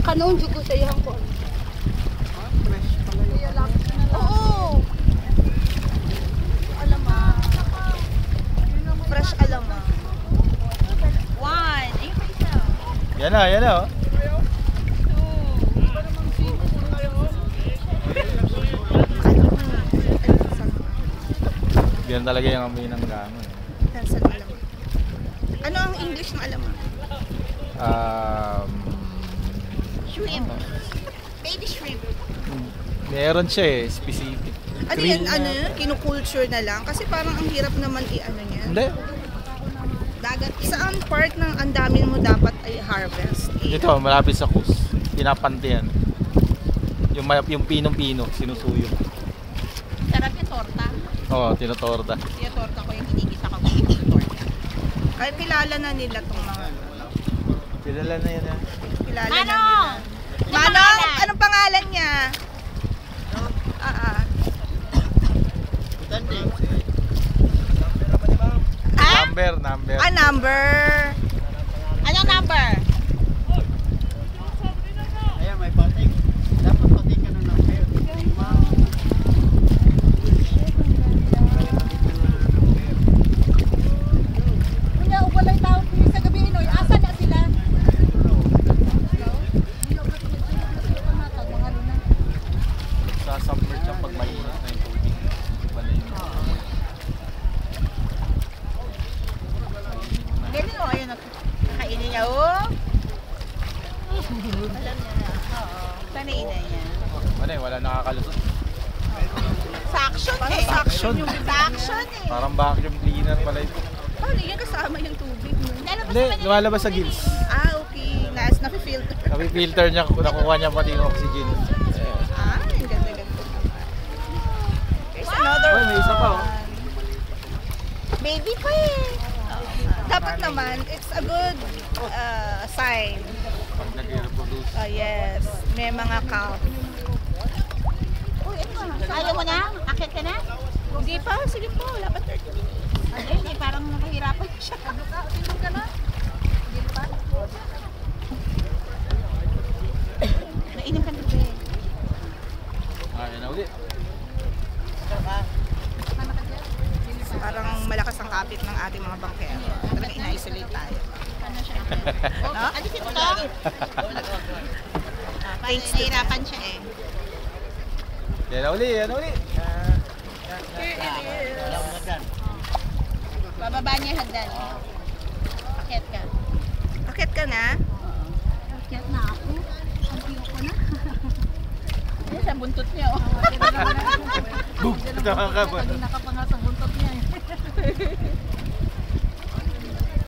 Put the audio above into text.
Kanon jud ko sa iyang ko. Fresh pala yun. Oo. Alamang. Fresh alamang. One. Ayun pa isa. Yan na oh. Yan talaga yung amoy ng gamon. Tansan alamang. Ano ang English ng alamang? Shrimp. Baby shrimp. Meron siya eh, specific. Ano yan? Ano yun? Kinukulture na lang? Kasi parang ang hirap naman i-ano niya. Hindi. Dagat. Saan part ng ang dami mo dapat ay harvest? Dito, malapit sa kus. Pinapantian. Yung pinong-pino, sinusuyo. Sarap yung torta. Oo, tinotorta. Yung torta ko yung hinigisa ko yung torta. Ay, kilala na nila tong mga... Kilala na yan. Kilala na nila. Manong! Anong pangalan niya? Number. Ah, number. Anong number? Ayan, may pating. Dapat pating ka ng number. Kunya, walay tao sa gabi inoy. Asa na sila? Sasubmerge siya pag mainit na yung tubig. Iba na yun. Ganun o, ayun. Nakainin niya, oh. Alam niya na. Oo. Kanainin niya. Ano eh, wala nakakalusot. Suction eh. Suction. Suction eh. Parang vacuum cleaner pala ito. Paano yan kasama yung tubig mo? Hindi, lumalabas sa gills. Ah, okay. Napi-filter. Napi-filter niya, nakukuha niya pati yung oxygen. Ah, ang ganda-ganda. There's another May isa pa oh. Baby pa eh. Dapat naman, it's a good sign. Pag nag-reproduce. Yes, may mga calf. Uy, ito. Ayaw mo na? Akit ka na? Hindi pa, sige po. Wala pa 30 minutes. Hindi, parang nakahirapan siya. Tingnan ka na? Hindi pa? Nainom ka na ba eh? Yan na ulit. Parang malakas ang kapit ng ating mga bangkero. Talagang ina-isolate tayo. Ano siya? No? Ano siya ito? Thanks to nahirapan siya eh. Yan na uli. Here it is. Bababa niya hagdan. Akyat ka. Akyat ka na? Akyat na ako. Ang tiyo ko na. Ano sa buntot niya oh. Boom! Nakakaba. Kanina ka pa nga sa